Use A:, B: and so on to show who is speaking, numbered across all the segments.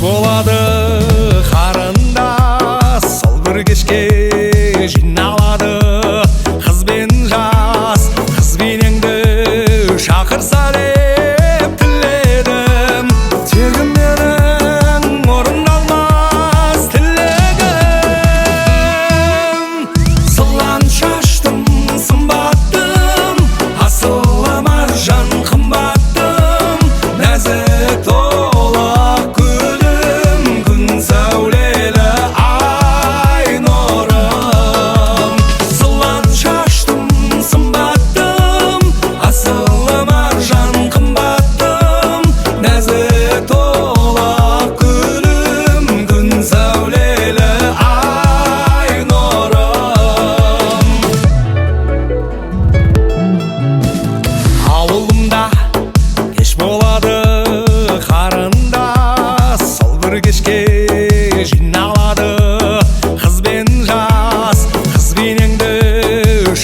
A: болады қарындас, сол бір кешке жиналады қыз бен жас. Қыз бейнеңді шақырса деп тіледім, тегім менің орындалмас тілегім. Сылаң шаштым, сымбаттым, асылы маржан қымбаттым, нәзік толық гүлім, күн сәулелі ай нұрым. Сылаң шаштым, сымбаттым, асылы маржан қымбаттым, нәзік толық гүлім, күн сәулелі ай нұрым. Ауылымда кеш болады қарындас, сол бір кешке жиналады қыз бен жас. Қыз бейнеңді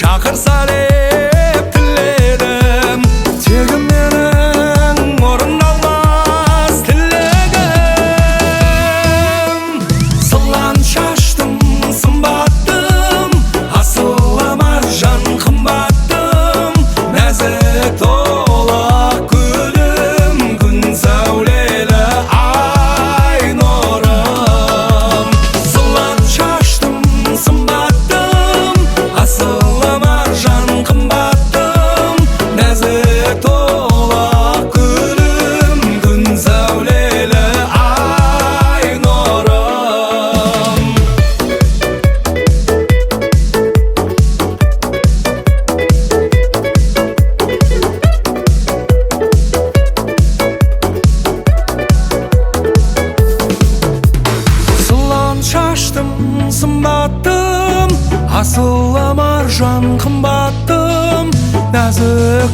A: шақырса деп тіледім, тегім менің орындалмас тілегім. Сылаң шаштым, сымбаттым, асылы маржан қымбаттым, нәзік толық гүлім, күн сәулелі ай нұрым. Сылаң шаштым, сымбаттым, асылы маржан қымбаттым, нәзік толық гүлім, күн сәулелі ай нұрым. Сылаң шаштым, сымбаттым, асылы маржан қымбаттым, нәзік